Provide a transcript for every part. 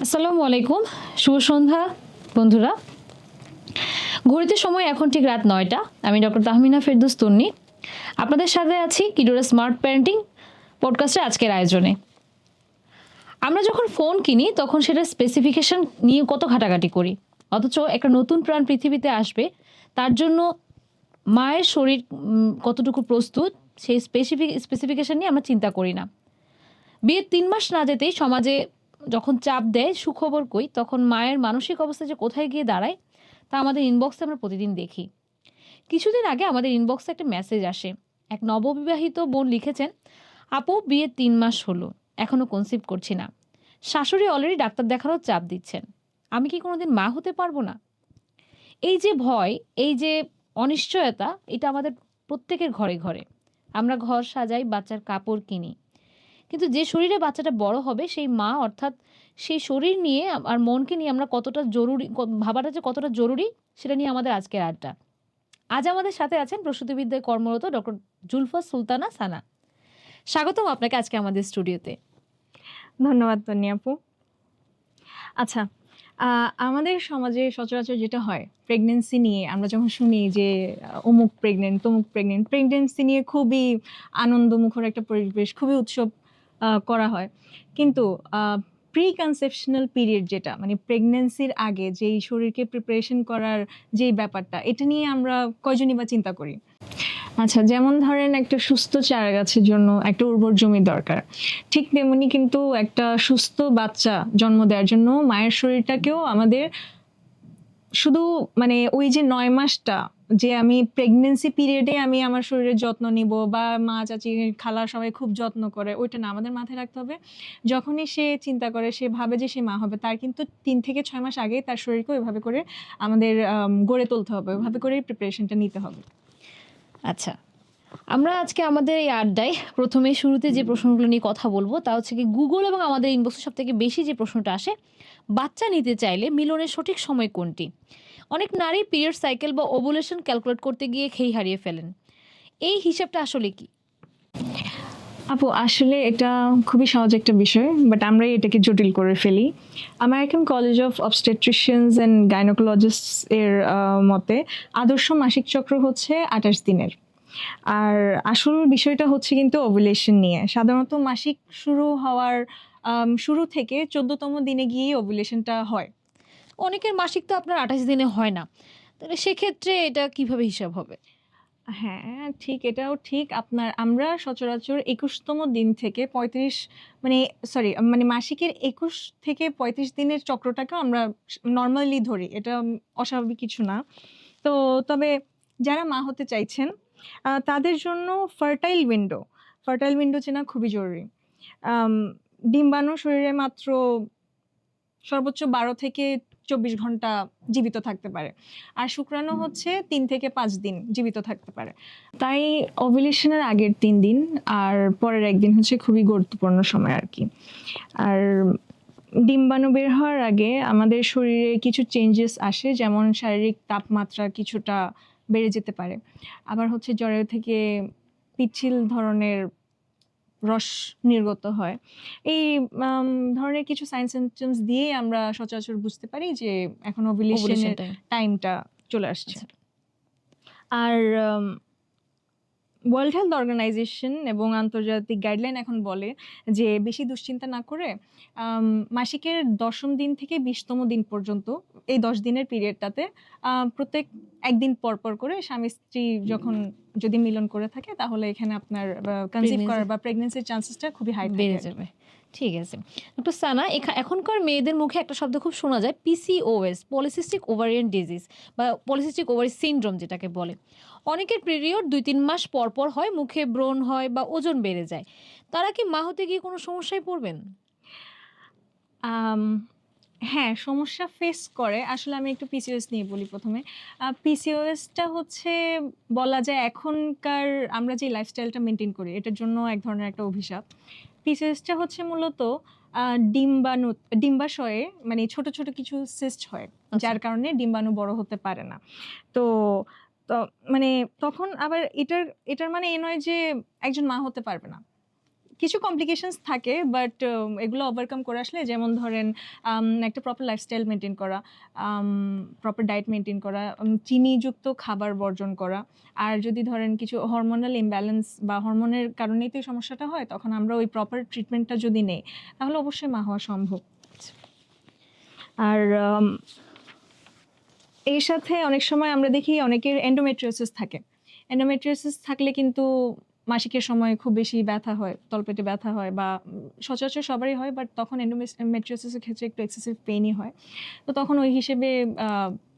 আসসালামু আলাইকুম, শুভ সন্ধ্যা বন্ধুরা। ঘড়িতে সময় এখন ঠিক রাত ৯টা। আমি ডক্টর তাহমিনা ফেরদৌস তন্নি আপনাদের সাথে আছি কিডোরা স্মার্ট প্যারেন্টিং পডকাস্টের আজকের আয়োজনে। আমরা যখন ফোন কিনি তখন সেটার স্পেসিফিকেশন নিয়ে কত ঘাটাঘাটি করি, অথচ একটা নতুন প্রাণ পৃথিবীতে আসবে তার জন্য মায়ের শরীর কতটুকু প্রস্তুত সেই স্পেসিফিকেশন নিয়ে আমরা চিন্তা করি না। বিয়ের ৩ মাস না যেতেই সমাজে যখন চাপ দেয় সুখবর কই, তখন মায়ের মানসিক অবস্থা যে কোথায় গিয়ে দাঁড়ায় তা আমাদের ইনবক্সে আমরা প্রতিদিন দেখি। কিছুদিন আগে আমাদের ইনবক্সে একটা মেসেজ আসে। এক নববিবাহিত বোন লিখেছেন, আপু বিয়ের ৩ মাস হলো, এখনও কনসিভ করছি না। শাশুড়ি অলরেডি ডাক্তার দেখানোর চাপ দিচ্ছেন। আমি কি কোনোদিন মা হতে পারবো না? এই যে ভয়, এই যে অনিশ্চয়তা, এটা আমাদের প্রত্যেকের ঘরে ঘরে। আমরা ঘর সাজাই, বাচ্চার কাপড় কিনি, কিন্তু যে শরীরে বাচ্চাটা বড় হবে সেই মা অর্থাৎ সেই শরীর নিয়ে আর মনকে নিয়ে আমরা কতটা জরুরি ভাবাটা যে কতটা জরুরি সেটা নিয়ে আমাদের আজকের আড্ডা। আজ আমাদের সাথে আছেন প্রসূতিবিদ্যায় কর্মরত ডক্টর জুলফা সুলতানা সানা। স্বাগতম আপনাকে আজকে আমাদের স্টুডিওতে। ধন্যবাদ তন্নি আপু। আচ্ছা, আমাদের সমাজে সচরাচর যেটা হয়, প্রেগনেন্সি নিয়ে আমরা যখন শুনি যে অমুক প্রেগনেন্ট, তমুক প্রেগনেন্ট, প্রেগনেন্সি নিয়ে খুবই আনন্দমুখর একটা পরিবেশ, খুবই উৎসব করা হয়। কিন্তু প্রি কনসেপশনাল পিরিয়ড যেটা মানে প্রেগনেন্সির আগে যেই শরীরকে প্রিপারেশন করার যেই ব্যাপারটা, এটা নিয়ে আমরা কয়জনই বা চিন্তা করি? আচ্ছা, যেমন ধরেন একটা সুস্থ চারা গাছের জন্য একটা উর্বর জমি দরকার, ঠিক তেমনি কিন্তু একটা সুস্থ বাচ্চা জন্ম দেওয়ার জন্য মায়ের শরীরটাকেও আমাদের শুধু মানে ওই যে ৯ মাসটা যে আমি প্রেগনেন্সি পিরিয়ডে আমি আমার শরীরের যত্ন নিব বা মা চাচি খালা সবাই খুব যত্ন করে, ওইটা না, আমাদের মাথায় রাখতে হবে যখনই সে চিন্তা করে, সে ভাবে যে সে মা হবে, তার কিন্তু ৩ থেকে ৬ মাস আগেই তার শরীরকে ওইভাবে করে আমাদের গড়ে তুলতে হবে, ওইভাবে করেই প্রিপারেশনটা নিতে হবে। আচ্ছা, আমরা আজকে আমাদের এই আড্ডায় প্রথমে শুরুতে যে প্রশ্নগুলো নিয়ে কথা বলবো তা হচ্ছে কি, গুগল এবং আমাদের ইনবক্সে সব থেকে বেশি যে প্রশ্নটা আসে, বাচ্চা নিতে চাইলে মিলনের সঠিক সময় কোনটি? অনেক নারী পিরিয়ড সাইকেল বা ওভুলেশন ক্যালকুলেট করতে গিয়ে খেই হারিয়ে ফেলেন। এই হিসাবটা আসলে কি? আপু, আসলে এটা খুবই সহজ একটা বিষয়, বাট আমরা এটাকে জটিল করে ফেলি। American college of obstetricians and gynaecologists এর মতে আদর্শ মাসিক চক্র হচ্ছে ২৮ দিনের। আর আসল বিষয়টা হচ্ছে কিন্তু ওভুলেশন নিয়ে। সাধারণত মাসিক শুরু হওয়ার শুরু থেকে ১৪তম দিনে গিয়েই ওভুলেশনটা হয়। অনেকের মাসিক তো আপনার ২৮ দিনে হয় না। তাহলে সেক্ষেত্রে এটা কিভাবে হিসাব হবে? হ্যাঁ, ঠিক, এটাও ঠিক। আমরা সচরাচর ২১তম দিন থেকে ৩৫ মানে সরি মানে মাসিকের ২১ থেকে ৩৫ দিনের চক্রটাকেও আমরা নরমালি ধরি। এটা অস্বাভাবিক কিছু না। তো তবে যারা মা হতে চাইছেন তাদের জন্য ফার্টাইল উইন্ডো চেনা খুবই জরুরি। আম ডিম্বাণু শরীরে মাত্র সর্বোচ্চ ১২ থেকে ২৪ ঘন্টা জীবিত থাকতে পারে। আর শুক্রাণু হচ্ছে ৩ থেকে ৫ দিন জীবিত থাকতে পারে। তাই ওভুলেশনের আগের ৩ দিন আর পরের ১ দিন হচ্ছে খুবই গুরুত্বপূর্ণ সময় আরকি। আর ডিম্বাণু বের হওয়ার আগে আমাদের শরীরে কিছু চেঞ্জেস আসে, যেমন শারীরিক তাপমাত্রা কিছুটা বেড়ে যেতে পারে। আবার হচ্ছে জরায়ু থেকে পিচ্ছিল ধরনের রস নির্গত হয়। এই ধরনের কিছু সাইন সিম্পটমস দিয়েই আমরা সচরাচর বুঝতে পারি যে এখন ওভুলেশন ওভুলেশনের টাইম। টাইমটা চলে আসছে। আচ্ছা। আর ওয়ার্ল্ড হেলথ অর্গানাইজেশন এবং আন্তর্জাতিক গাইডলাইন এখন বলে যে বেশি দুশ্চিন্তা না করে মাসিকের ১০ম দিন থেকে ২০তম দিন পর্যন্ত এই ১০ দিনের পিরিয়ডটাতে প্রত্যেক ১ দিন পর, পর করে স্বামী-স্ত্রী যখন যদি মিলন করে থাকে তাহলে এখানে আপনার কনসিভ করার বা প্রেগন্যান্সির চান্সেসটা খুবই হাই থাকে বেড়ে আরকি। যাবে। ঠিক আছে। ডক্টর সানা, এখনকার মেয়েদের মুখে একটা শব্দ খুব শোনা যায়, পিসিওএস, পলিসিস্টিক ওভারিয়ান ডিজিজ বা পলিসিস্টিক ওভারি সিনড্রোম যেটাকে বলে। অনেকের পিরিয়ড ২-৩ মাস পর, পর হয়, মুখে ব্রণ হয় বা ওজন বেড়ে যায়। তারা কি মা হতে গিয়ে কোনো সমস্যায় পড়বেন? আম হ্যাঁ, সমস্যা ফেস করে। আসলে আমি একটু পিসিওএস নিয়ে বলি ১ম এ। পিসিওএসটা হচ্ছে বলা যায় এখনকার আমরা যে লাইফস্টাইলটা মেইনটেইন করি এটার জন্য এক ধরনের একটা অভিশাপ। পিসিওএসটা হচ্ছে মূলত আ ডিম্বাশয়ে মানে ছোট, ছোট কিছু সিস্ট হয়। আচ্ছা। যার কারণে ডিম্বাণু বড় হতে পারে না। তো ত মানে তখন আবার এটার মানে এ নয় যে একজন মা হতে পারবে না। কিছু কমপ্লিকেশনস থাকে, বাট এগুলো ওভারকাম করে আসলে, যেমন ধরেন একটা প্রপার লাইফস্টাইল মেনটেন করা, প্রপার ডায়েট মেনটেন করা, চিনিযুক্ত খাবার বর্জন করা। আর যদি ধরেন কিছু হরমোনাল ইমব্যালেন্স বা হরমোনের কারণেই তো এই সমস্যাটা হয়, তখন আমরা ওই প্রপার ট্রিটমেন্টটা যদি নেই, তাহলে অবশ্যই মা হওয়া সম্ভব। আর এর সাথে অনেক সময় আমরা দেখি অনেকের এন্ডোমেট্রিওসিস থাকে। এন্ডোমেট্রিওসিস থাকলে কিন্তু মাসিকের সময় খুব বেশি ব্যথা হয়, তলপেটে ব্যথা হয়, বা সচরাচর সবারই হয়, বাট তখন এন্ডোমেট্রিওসিসের ক্ষেত্রে একটু এক্সেসিভ পেইনই হয়। তো তখন ওই হিসেবে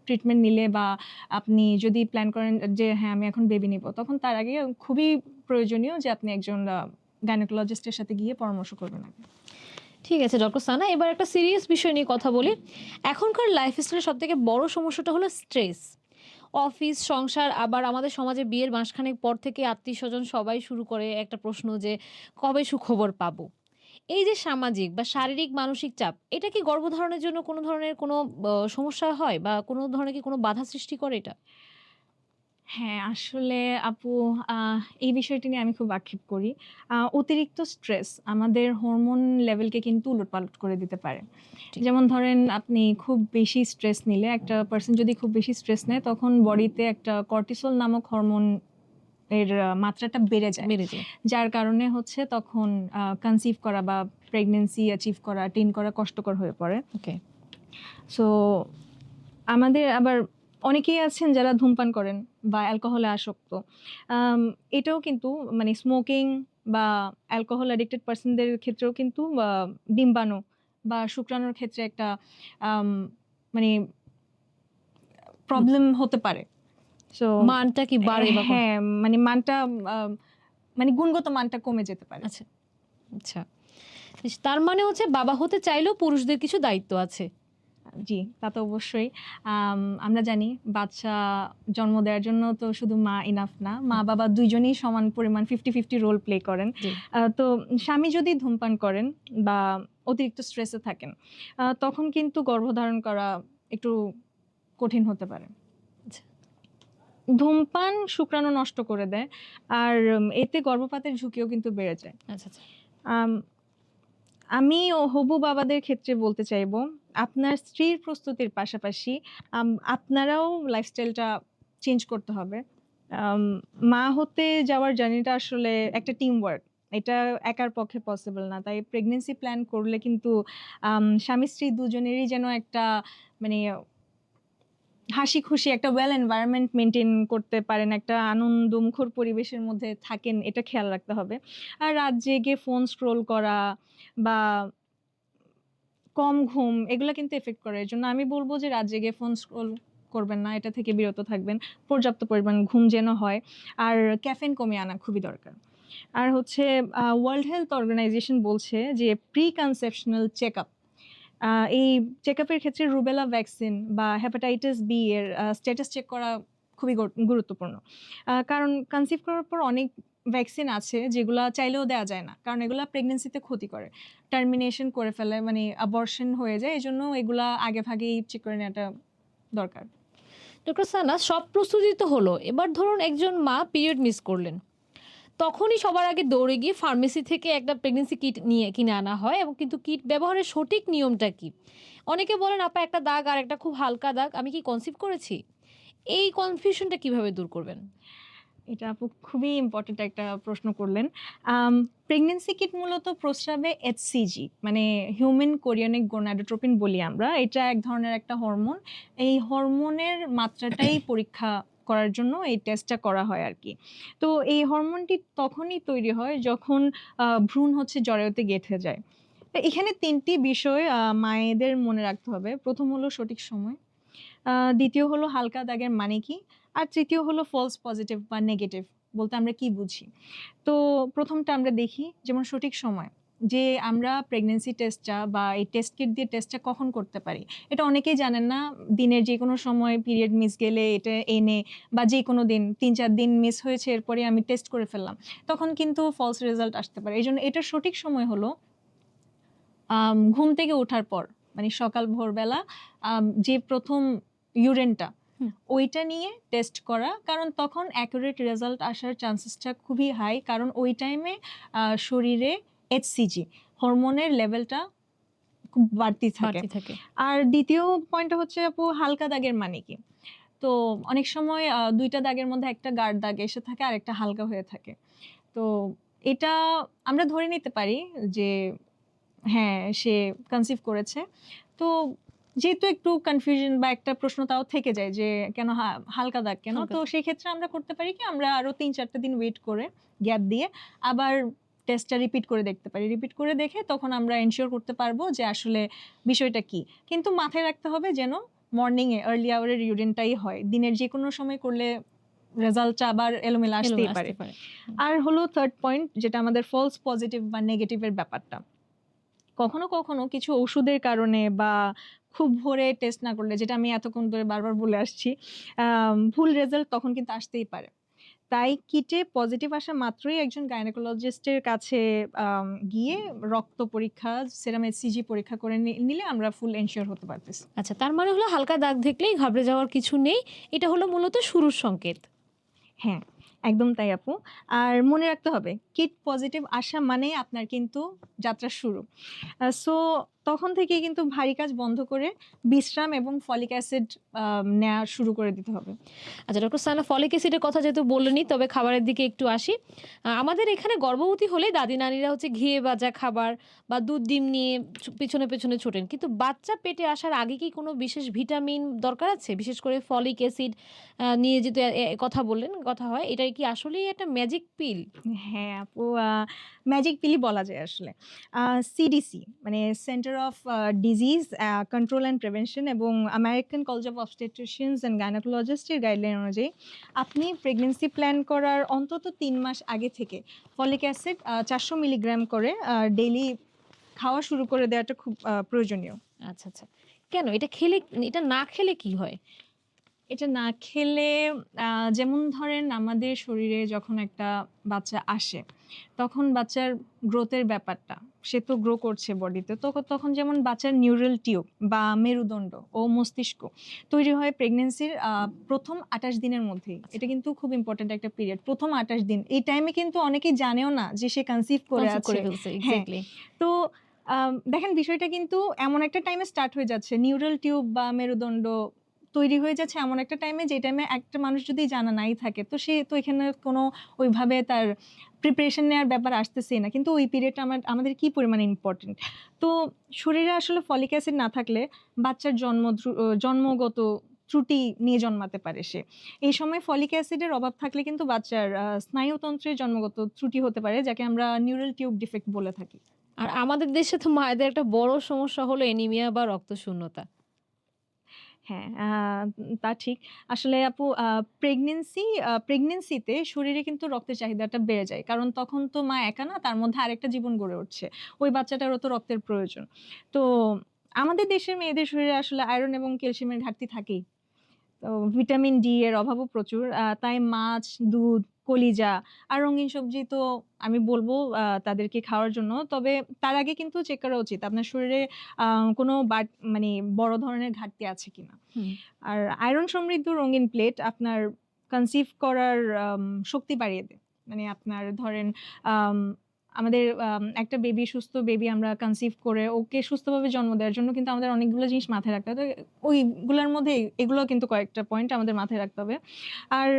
ট্রিটমেন্ট নিলে, বা আপনি যদি প্ল্যান করেন যে হ্যাঁ আমি এখন বেবি নিব, তখন তার আগে খুবই প্রয়োজনীয় যে আপনি একজন গাইনোকোলজিস্টের সাথে গিয়ে পরামর্শ করবেন আগে। ঠিক আছে ডক্টর সানা, এবার একটা সিরিয়াস বিষয় নিয়ে কথা বলি। এখনকার লাইফস্টাইলের সব থেকে বড় সমস্যাটা হলো স্ট্রেস। অফিস, সংসার, আবার আমাদের সমাজে বিয়ের মাসখানেক পর থেকে আত্মীয় স্বজন সবাই শুরু করে একটা প্রশ্ন যে কবে সুখবর পাবো। এই যে সামাজিক বা শারীরিক মানসিক চাপ, এটা কি গর্ভধারণের জন্য কোনো ধরনের কোনো সমস্যা হয় বা কোনো ধরনের কি কোনো বাধা সৃষ্টি করে এটা? হ্যাঁ, আসলে আপু, এই বিষয়টি নিয়ে আমি খুব আক্ষেপ করি। অতিরিক্ত স্ট্রেস আমাদের হরমোন লেভেলকে কিন্তু উলটপালট করে দিতে পারে। ঠিক। যেমন ধরেন আপনি খুব বেশি স্ট্রেস নিলে, একটা পারসন যদি খুব বেশি স্ট্রেস নেয়, তখন বডিতে একটা কর্টিসল নামক হরমোন এর মাত্রাটা বেড়ে যায়। বেড়ে যায়। যার কারণে হচ্ছে তখন কনসিভ করা বা প্রেগন্যান্সি অ্যাচিভ করা, টেইন করা কষ্টকর হয়ে পড়ে। ওকে। সো আমাদের আবার অনেকেই আছেন যারা ধূমপান করেন বা অ্যালকোহলে আসক্ত। এটাও কিন্তু মানে স্মোকিং বা অ্যালকোহল অ্যাডিক্টেড পারসনদের ক্ষেত্রেও কিন্তু ডিম্বাণু বা শুক্রাণুর ক্ষেত্রে একটা আম মানে প্রবলেম হতে পারে। সো মানটা কি বাড়ে বা হ্যাঁ, মানে মানটা মানে গুণগত মানটা কমে যেতে পারে। আচ্ছা, আচ্ছা। তার মানে হচ্ছে বাবা হতে চাইলেও পুরুষদের কিছু দায়িত্ব আছে। জি, তা তো অবশ্যই। আমরা জানি বাচ্চা জন্ম দেওয়ার জন্য তো শুধু মা ইনাফ না। মা-বাবা ২ জনেই সমান পরিমাণ 50-50 রোল প্লে করেন। জি। তো স্বামী যদি ধূমপান করেন বা অতিরিক্ত স্ট্রেসে থাকেন, তখন কিন্তু গর্ভধারণ করা একটু কঠিন হতে পারে। আচ্ছা। ধূমপান শুক্রাণু নষ্ট করে দেয়। আর এতে গর্ভপাতের ঝুঁকিও কিন্তু বেড়ে যায়। আচ্ছা, আচ্ছা। আম আমি হবু বাবাদের ক্ষেত্রে বলতে চাইবো, আপনার স্ত্রীর প্রস্তুতির পাশাপাশি আপনারাও লাইফস্টাইলটা চেঞ্জ করতে হবে। আম মা হতে যাওয়ার জার্নিটা আসলে একটা টিম ওয়ার্ক। এটা একার পক্ষে পসিবল না। তাই প্রেগন্যান্সি প্ল্যান করলে কিন্তু স্বামী-স্ত্রী দুজনেরই যেন একটা মানে হাসিখুশি একটা ওয়েল এনভায়রনমেন্ট মেইনটেইন করতে পারেন, একটা আনন্দমুখর পরিবেশের মধ্যে থাকেন, এটা খেয়াল রাখতে হবে। আর রাত জেগে ফোন স্ক্রল করা বা কম ঘুম, এগুলা কিন্তু এফেক্ট করে। এজন্য আমি বলব যে রাত জেগে ফোন স্ক্রল করবেন না। এটা থেকে বিরত থাকবেন। পর্যাপ্ত পরিমাণ ঘুম যেন হয়। আর ক্যাফেইন কমিয়ে আনা খুবই দরকার। আর হচ্ছে ওয়ার্ল্ড হেলথ অর্গানাইজেশন বলছে যে প্রি কনসেপশনাল চেকআপ, আ এই চেকআপের ক্ষেত্রে রুবেলা ভ্যাকসিন বা হেপাটাইটিস বি এর স্ট্যাটাস চেক করা খুবই গুরুত্বপূর্ণ। কারণ কনসিভ করার পর অনেক ভ্যাকসিন আছে যেগুলা চাইলেও দেয়া যায় না। কারণ এগুলা প্রেগন্যান্সিতে ক্ষতি করে। টার্মিনেশন করে ফেলে, মানে অ্যাবর্শন হয়ে যায়। এজন্য এগুলা আগেভাগেই চেক করে নেওয়াটা দরকার। ডক্টর সানা, সব প্রস্তুতি তো হলো। এবার ধরুন একজন মা পিরিয়ড মিস করলেন। তখনই সবার আগে দৌড়ে গিয়ে ফার্মেসি থেকে একটা প্রেগন্যান্সি কিট নিয়ে কিনে আনা হয়, এবং কিন্তু কিট ব্যবহারের সঠিক নিয়মটা কি? অনেকে বলেন আপা একটা দাগ আর একটা খুব হালকা দাগ, আমি কি কনসিভ করেছি? এই কনফিউশনটা কিভাবে দূর করবেন? এটা আপু খুবই ইম্পোর্টেন্ট একটা প্রশ্ন করলেন। প্রেগন্যান্সি কিট মূলত প্রস্রাবে HCG মানে হিউম্যান কোরিয়নিক গোনাডোট্রোপিন বলি আমরা। এটা এক ধরনের একটা হরমোন। এই হরমোনের মাত্রাটাই পরীক্ষা করার জন্য এই টেস্টটা করা হয় আরকি। তো এই হরমোনটি তখনই তৈরি হয় যখন ভ্রূণ হচ্ছে জরায়ুতে গেঁথে যায়। তো এখানে ৩ টি বিষয় মায়েদের মনে রাখতে হবে। ১ম হলো সঠিক সময়। দ্বিতীয় হলো হালকা দাগের মানে কি? আর তৃতীয় হলো ফলস পজিটিভ বা নেগেটিভ বলতে আমরা কি বুঝি? তো ১ম টা আমরা দেখি, যেমন সঠিক সময়। যে আমরা প্রেগন্যান্সি টেস্টটা বা এই টেস্ট কিট দিয়ে টেস্টটা কখন করতে পারি? এটা অনেকেই জানেন না। দিনের যেকোনো সময় পিরিয়ড মিস গেলে এটা এনে, বা যেকোনো দিন ৩-৪ দিন মিস হয়েছে এরপরে আমি টেস্ট করে ফেললাম। তখন কিন্তু ফলস রেজাল্ট আসতে পারে। এজন্য এটার সঠিক সময় হলো ঘুম থেকে ওঠার পর, মানে সকাল ভোরবেলা যে ১ম ইউরেনটা হুম। ওইটা নিয়ে টেস্ট করা, কারণ তখন অ্যাকুরেট রেজাল্ট আসার চান্সেসটা খুবই হাই, কারণ ওই টাইমে শরীরে HCG হরমোনের লেভেলটা খুব বাড়তি থাকে। বাড়তি থাকে। আর দ্বিতীয় পয়েন্টটা হচ্ছে আপু, হালকা দাগের মানে কি? তো অনেক সময় ২টা দাগের মধ্যে একটা গাঢ় দাগ এসে থাকে আর একটা হালকা হয়ে থাকে। তো এটা আমরা ধরে নিতে পারি যে হ্যাঁ, সে কনসিভ করেছে। তো যেহেতু একটু কনফিউশন বা একটা প্রশ্ন তাও থেকে যায় যে কেন হালকা দাগ কেন? হালকা তো দাগ। সেই ক্ষেত্রে আমরা করতে পারি কি, আমরা আরো ৩-৪টা দিন ওয়েট করে গ্যাপ দিয়ে আবার টেস্টটা রিপিট করে দেখতে পারি। রিপিট করে দেখে তখন আমরা এনশিওর করতে পারবো যে আসলে বিষয়টা কি। কিন্তু মাথায় রাখতে হবে যেন মর্নিং এ আর্লি আওয়ারের ইউরিনটাই হয়। দিনের যেকোনো সময় করলে রেজাল্টটা আবার এলোমেলো আসতেই এলোমেলো পারে। আসতে পারে। আর হলো থার্ড পয়েন্ট, যেটা আমাদের ফলস পজিটিভ বা নেগেটিভের ব্যাপারটা। কখনো কখনো কিছু ওষুধের কারণে বা খুব ভোরে টেস্ট না করলে, যেটা আমি এতক্ষণ ধরে বারবার বলে আসছি, ভুল রেজাল্ট তখন কিন্তু আসতেই পারে। তাই কিটে পজিটিভ আসা মাত্রই একজন গাইনোকোলজিস্টের কাছে গিয়ে রক্ত পরীক্ষা, সেরাম HCG পরীক্ষা করে নিলে আমরা ফুল এনশিওর হতে পারতেছি। আচ্ছা, তার মানে হলো হালকা দাগ দেখলেই ঘাবড়ে যাওয়ার কিছু নেই। এটা হলো মূলত শুরুর সংকেত। হ্যাঁ, একদম তাই আপু। আর মনে রাখতে হবে, কিট পজিটিভ আসা মানেই আপনার কিন্তু যাত্রা শুরু। সো তখন থেকেই কিন্তু ভারী কাজ বন্ধ করে বিশ্রাম এবং ফলিক অ্যাসিড নেওয়া শুরু করে দিতে হবে। আচ্ছা ডক্টর সানা, ফলিক অ্যাসিডের কথা যেহেতু বললেনই, তবে খাবারের দিকে একটু আসি। আমাদের এখানে গর্ভবতী হলে দাদি নানিরা হচ্ছে ঘিয়ে ভাজা খাবার বা দুধ ডিম নিয়ে পেছনে পেছনে ছোটেন, কিন্তু বাচ্চা পেটে আসার আগে কি কোনো বিশেষ ভিটামিন দরকার আছে? বিশেষ করে ফলিক অ্যাসিড নিয়ে যেহেতু কথা বললেন, কথা হয়, এটা কি আসলেই একটা ম্যাজিক পিল? হ্যাঁ আপু, ম্যাজিক পিলই বলা যায় আসলে। CDC মানে centre of disease control and prevention এবং American college of obstetricians and গাইনোকোলজিস্টের গাইডলাইন অনুযায়ী আপনি প্রেগনেন্সি প্ল্যান করার অন্তত ৩ মাস আগে থেকে ফলিক অ্যাসিড ৪০০ মিলিগ্রাম করে ডেইলি খাওয়া শুরু করে দেওয়াটা খুব প্রয়োজনীয়। আচ্ছা, আচ্ছা। কেন? এটা না খেলে কি হয়? এটা না খেলে যেমন ধরেন আমাদের শরীরে যখন একটা বাচ্চা আসে, তখন বাচ্চার গ্রোথের ব্যাপারটা, সে তো গ্রো করছে বডিতে। তখন যেমন বাচ্চার নিউরাল টিউব বা মেরুদণ্ড ও মস্তিষ্ক তৈরি হয় প্রেগনেন্সির ১ম ২৮ দিনের মধ্যেই। এটা কিন্তু খুব ইম্পোর্টেন্ট একটা পিরিয়ড। ১ম ২৮ দিন। এই টাইমে কিন্তু অনেকেই জানেও না যে সে কনসিভ করে কনসিভ আছে। করে ফেলছে। হ্যাঁ। এক্সাক্টলি। তো দেখেন বিষয়টা কিন্তু এমন একটা টাইমে স্টার্ট হয়ে যাচ্ছে। নিউরাল টিউব বা মেরুদণ্ড তৈরি হয়ে যাচ্ছে এমন একটা টাইমে, যে টাইমে একটা মানুষ যদি জানা নাই থাকে, তো সে তো এখানে কোনো ওইভাবে তার প্রিপারেশন নেওয়ার ব্যাপার আসতেছেই না। কিন্তু ওই পিরিয়ডটা আমাদের কি পরিমাণে ইম্পর্টেন্ট। তো শরীরে আসলে ফলিক অ্যাসিড না থাকলে বাচ্চার জন্মগত ত্রুটি নিয়ে জন্মাতে পারে সে। এই সময় ফলিক অ্যাসিডের অভাব থাকলে কিন্তু বাচ্চার স্নায়ুতন্ত্রের জন্মগত ত্রুটি হতে পারে, যাকে আমরা নিউরাল টিউব ডিফেক্ট বলে থাকি। আর আমাদের দেশে তো মায়েদের একটা বড় সমস্যা হলো অ্যানিমিয়া বা রক্তশূন্যতা। হ্যাঁ, তা ঠিক। আসলে আপু, প্রেগনেন্সিতে শরীরে কিন্তু রক্তের চাহিদাটা বেড়ে যায়। কারণ তখন তো মা একা না, তার মধ্যে আরেকটা জীবন গড়ে উঠছে। ওই বাচ্চাটারও তো রক্তের প্রয়োজন। তো আমাদের দেশের মেয়েদের শরীরে আসলে আয়রন এবং ক্যালসিয়ামের ঘাটতি থাকেই। তো ভিটামিন ডি এর অভাবও প্রচুর। তাই মাছ, দুধ, কলিজা আর রঙিন সবজি তো আমি বলব তাদেরকে খাওয়ার জন্য। তবে তার আগে কিন্তু চেক করা উচিত আপনার শরীরে আ কোনো মানে বড় ধরনের ঘাটতি আছে কিনা। হুম। আর আয়রন সমৃদ্ধ রঙিন প্লেট আপনার কনসিভ করার শক্তি বাড়িয়ে দেয়। মানে আপনার ধরেন আম আমাদের একটা সুস্থ বেবি আমরা কনসিভ করে ওকে সুস্থভাবে জন্ম দেওয়ার জন্য কিন্তু আমাদের অনেকগুলো জিনিস মাথায় রাখতে হবে। তো ওইগুলার মধ্যে এগুলো কিন্তু কয়েকটা পয়েন্ট আমাদের মাথায় রাখতে হবে। আর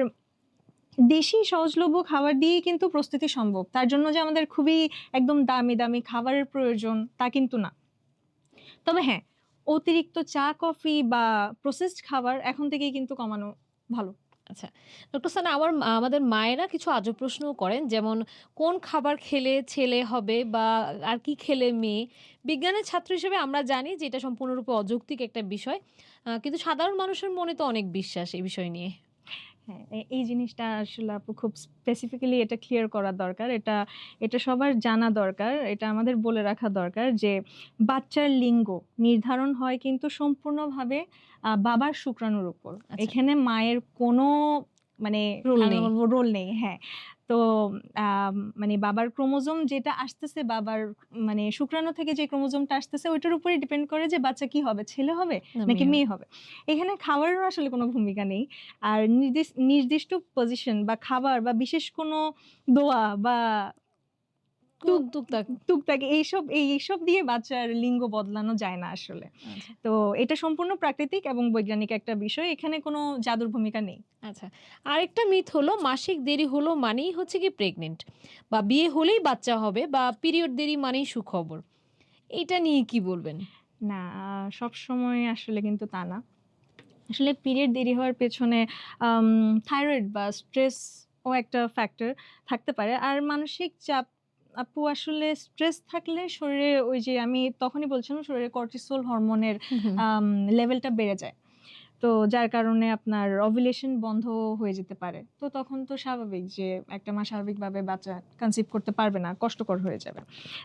দেশি সহজলভ্য খাবার দিয়েই কিন্তু প্রস্তুতি সম্ভব। তার জন্য যে আমাদের খুবই একদম দামি, দামি খাবারের প্রয়োজন তা কিন্তু না। তবে হ্যাঁ, অতিরিক্ত চা, কফি বা প্রসেসড খাবার এখন থেকেই কিন্তু কমানো ভালো। আচ্ছা। ডক্টর সানা, আমাদের মায়েরা কিছু আজব প্রশ্নও করেন। যেমন কোন খাবার খেলে ছেলে হবে বা আর কি খেলে মেয়ে? বিজ্ঞানের ছাত্র হিসেবে আমরা জানি যে এটা সম্পূর্ণরূপে অযৌক্তিক একটা বিষয়। কিন্তু সাধারণ মানুষের মনে তো অনেক বিশ্বাস এই বিষয় নিয়ে। হ্যাঁ, এই জিনিসটা আসলে আপু খুব স্পেসিফিক্যালি এটা ক্লিয়ার করা দরকার। এটা সবার জানা দরকার। এটা আমাদের বলে রাখা দরকার যে বাচ্চার লিঙ্গ নির্ধারণ হয় কিন্তু সম্পূর্ণভাবে বাবার শুক্রাণুর উপর। আচ্ছা। এখানে মায়ের কোনো মানে রোল নেই। রোল নেই। হ্যাঁ। তো মানে বাবার ক্রোমোজোম যেটা আসতেছে, বাবার মানে শুক্রাণু থেকে যে ক্রোমোজোমটা আসতেছে ওইটার উপরেই ডিপেন্ড করে যে বাচ্চা কি হবে, ছেলে হবে না, নাকি মেয়ে হবে। মেয়ে হবে। এখানে খাবারেরও আসলে কোনো ভূমিকা নেই। আর নির্দিষ্ট পজিশন বা খাবার বা বিশেষ কোনো দোয়া বা তুক টুকটাক। টুকটাক এইসব দিয়ে বাচ্চার লিঙ্গ বদলানো যায় না আসলে। আচ্ছা, তো এটা সম্পূর্ণ প্রাকৃতিক এবং বৈজ্ঞানিক একটা বিষয়। এখানে কোনো জাদুর ভূমিকা নেই। আচ্ছা। আরেকটা মিথ হলো মাসিক দেরি হলো মানেই হচ্ছে কি প্রেগনেন্ট, বা বিয়ে হলেই বাচ্চা হবে, বা পিরিয়ড দেরি মানেই সুখবর। এটা নিয়ে কি বলবেন? না, সবসময় আসলে কিন্তু তা না। আসলে পিরিয়ড দেরি হওয়ার পেছনে আম থাইরয়েড বা স্ট্রেস ও একটা ফ্যাক্টর থাকতে পারে। আর মানসিক চাপ আপু আসলে স্ট্রেস থাকলে শরীরে ওই যে আমি তখনই বলছিলাম শরীরে কর্টিসল হরমোনের হুম, হুম। লেভেলটা বেড়ে যায়। তো যার কারণে আপনার ওভুলেশন বন্ধ হয়ে যেতে পারে। তো তখন তো স্বাভাবিক যে একটা মা স্বাভাবিকভাবে বাচ্চা কনসিভ করতে পারবে না, কষ্টকর হয়ে যাবে।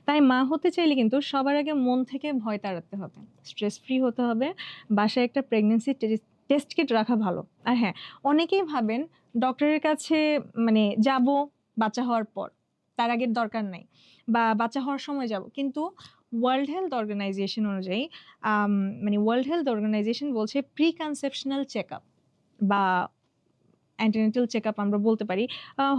তাই মা হতে চাইলে কিন্তু সবার আগে মন থেকে ভয় তাড়াতে হবে। স্ট্রেস ফ্রি হতে হবে। বাসায় একটা প্রেগন্যান্সি টেস্ট কিট রাখা ভালো। আর হ্যাঁ, অনেকেই ভাবেন ডক্টরের কাছে মানে যাবো বাচ্চা হওয়ার পর। তার আগের দরকার নাই। বা বাচ্চা হওয়ার সময় যাব। কিন্তু ওয়ার্ল্ড হেলথ অর্গানাইজেশন অনুযায়ী আম মানে ওয়ার্ল্ড হেলথ অর্গানাইজেশন বলছে প্রি কনসেপশনাল চেকআপ বা অ্যান্টিনেটাল চেকআপ আমরা বলতে পারি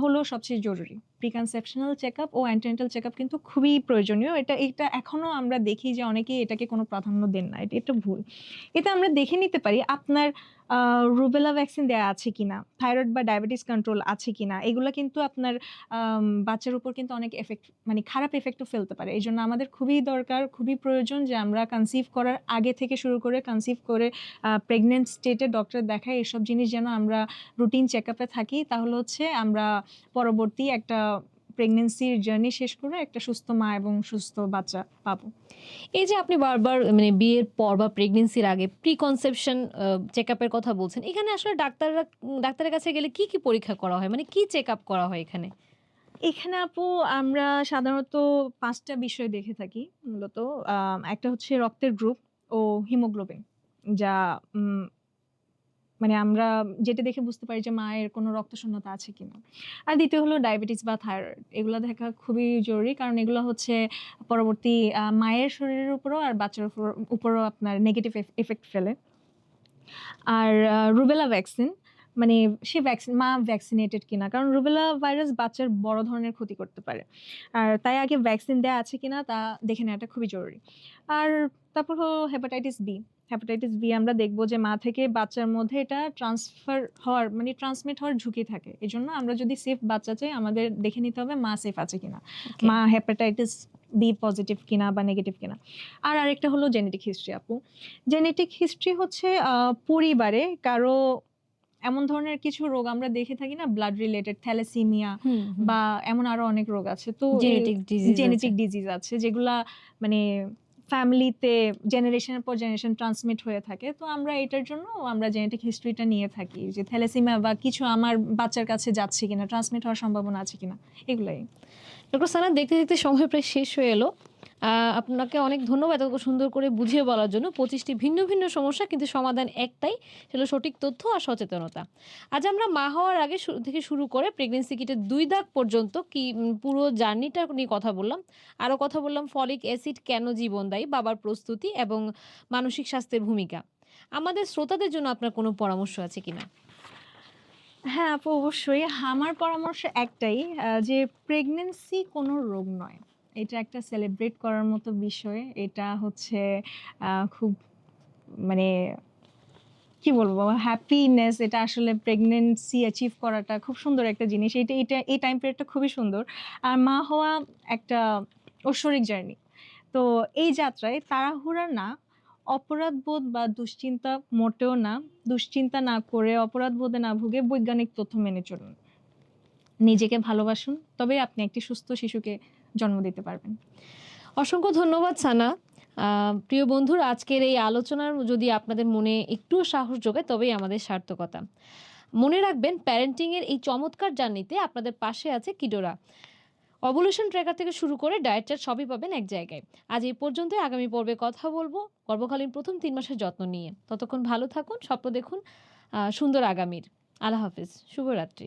হলো সবচেয়ে জরুরি। প্রি কনসেপশনাল চেকআপ ও অ্যান্টিনেটাল চেকআপ কিন্তু খুবই প্রয়োজনীয়। এটা এখনো আমরা দেখি যে অনেকেই এটাকে কোনো প্রাধান্য দেন না। এটা ভুল। এতে আমরা দেখে নিতে পারি আপনার রুবেলা ভ্যাকসিন দেয়া আছে কিনা, থাইরয়েড বা ডায়াবেটিস কন্ট্রোল আছে কিনা। এগুলা কিন্তু আপনার বাচ্চার উপর কিন্তু অনেক মানে খারাপ ইফেক্টও ফেলতে পারে। এজন্য আমাদের খুবই দরকার, খুবই প্রয়োজন যে আমরা কনসিভ করার আগে থেকে শুরু করে কনসিভ করে প্রেগন্যান্ট স্টেটে ডক্টর দেখাই এসব জিনিস যেন আমরা রুটিন চেকআপে থাকি। তাহলে হচ্ছে আমরা পরবর্তী একটা প্রেগন্যান্সির জার্নি শেষ করে একটা সুস্থ মা এবং সুস্থ বাচ্চা পাবো। এই যে আপনি বারবার মানে বিয়ের পর বা প্রেগন্যান্সির আগে প্রি কনসেপশন চেকআপের কথা বলছেন। এখানে আসলে ডাক্তারের কাছে গেলে কি, কি পরীক্ষা করা হয়? মানে কি চেকআপ করা হয় এখানে? এখানে আপু আমরা সাধারণত ৫ টা বিষয় দেখে থাকি মূলত। একটা হচ্ছে রক্তের গ্রুপ ও হিমোগ্লোবিন। যা উম মানে আমরা যেটা দেখে বুঝতে পারি যে মায়ের কোনো রক্তশূন্যতা আছে কিনা। আর দ্বিতীয় হলো ডায়াবেটিস বা থাইরয়েড। এগুলা দেখা খুবই জরুরি। কারণ এগুলো হচ্ছে পরবর্তী মায়ের শরীরের উপরও আর বাচ্চার উপরও আপনার নেগেটিভ ইফেক্ট ফেলে। আর রুবেলা ভ্যাকসিন মানে সে মা ভ্যাকসিনেটেড কিনা। কারণ রুবেলা ভাইরাস বাচ্চার বড় ধরনের ক্ষতি করতে পারে। আর তাই আগে ভ্যাকসিন দেয়া আছে কিনা তা দেখে নেওয়াটা খুবই জরুরি। আর তারপর হলো হেপাটাইটিস বি। হেপাটাইটিস বি আমরা দেখব যে মা থেকে বাচ্চার মধ্যে এটা মানে ট্রান্সমিট হওয়ার ঝুঁকি থাকে। এজন্য আমরা যদি সেফ বাচ্চা চাই আমাদের দেখে নিতে হবে মা সেফ আছে কিনা। ওকে। মা হেপাটাইটিস বি পজিটিভ কিনা বা নেগেটিভ কিনা। আর আরেকটা হলো জেনেটিক হিস্ট্রি আপু। জেনেটিক হিস্ট্রি হচ্ছে পরিবারে কারো এমন ধরনের কিছু রোগ আমরা দেখে থাকি না ব্লাড রিলেটেড থ্যালাসেমিয়া হুম, হুম। বা এমন আরো অনেক রোগ আছে। তো জেনেটিক ডিজিজ আছে। জেনেটিক ডিজিজ আছে যেগুলা মানে ফ্যামিলিতে জেনারেশনের পর জেনারেশন ট্রান্সমিট হয়ে থাকে। তো আমরা এটার জন্য আমরা জেনেটিক হিস্ট্রিটা নিয়ে থাকি যে থ্যালাসেমিয়া বা কিছু আমার বাচ্চার কাছে যাচ্ছে কিনা, ট্রান্সমিট হওয়ার সম্ভাবনা আছে কিনা এগুলাই। ডক্টর সানা, দেখতে, দেখতে সময় প্রায় শেষ হয়ে এলো। আপনাকে অনেক ধন্যবাদ এত সুন্দর করে বুঝিয়ে বলার জন্য। ২৫ টি ভিন্ন, ভিন্ন সমস্যা কিন্তু সমাধান একটাই, সেটা হলো সঠিক তথ্য আর সচেতনতা। আজ আমরা মা হওয়ার আগে থেকে শুরু করে প্রেগন্যান্সি কিটের ২ দাগ পর্যন্ত কি পুরো জার্নিটা নিয়ে কথা বললাম। আরও কথা বললাম ফলিক অ্যাসিড কেন জীবনদায়ী, বাবার প্রস্তুতি এবং মানসিক স্বাস্থ্যের ভূমিকা। আমাদের শ্রোতাদের জন্য আপনার কোনো পরামর্শ আছে কিনা? হ্যাঁ, আপু অবশ্যই। আমার পরামর্শ একটাই যে প্রেগন্যান্সি কোনো রোগ নয়। এটা একটা সেলিব্রেট করার মতো বিষয়। এটা হচ্ছে খুব মানে কি বলবো? হ্যাপিনেস এটা আসলে প্রেগন্যান্সি অ্যাচিভ করাটা খুব সুন্দর একটা জিনিস। এই টাইম পিরিয়ডটা খুবই সুন্দর। আর মা হওয়া একটা ঐশ্বরিক জার্নি। তো এই যাত্রায় তাড়াহুড়া না, অপরাধবোধ বা দুশ্চিন্তা মোটেও না। দুশ্চিন্তা না করে অপরাধবোধে না ভুগে বৈজ্ঞানিক তথ্য মেনে চলুন। নিজেকে ভালোবাসুন, তবেই আপনি একটি সুস্থ শিশুকে জন্ম দিতে পারবেন। অসংখ্য ধন্যবাদ সানা। প্রিয় বন্ধুরা, আজকের এই আলোচনার যদি আপনাদের মনে একটুও সাহস যোগায় তবেই আমাদের সার্থকতা। মনে রাখবেন প্যারেন্টিং এর এই চমৎকার জার্নিতে আপনাদের পাশে আছে কিডোরা। অবলিউশন ট্র্যাকার থেকে শুরু করে ডায়েট চার্ট সবই পাবেন এক জায়গায়। আজ এই পর্যন্তই। আগামী পর্বে কথা বলবো গর্ভকালীন প্রথম ৩ মাসের যত্ন নিয়ে। ততক্ষণ ভালো থাকুন, স্বপ্ন দেখুন সুন্দর আগামীর। আল্লাহ হাফেজ, শুভরাত্রি।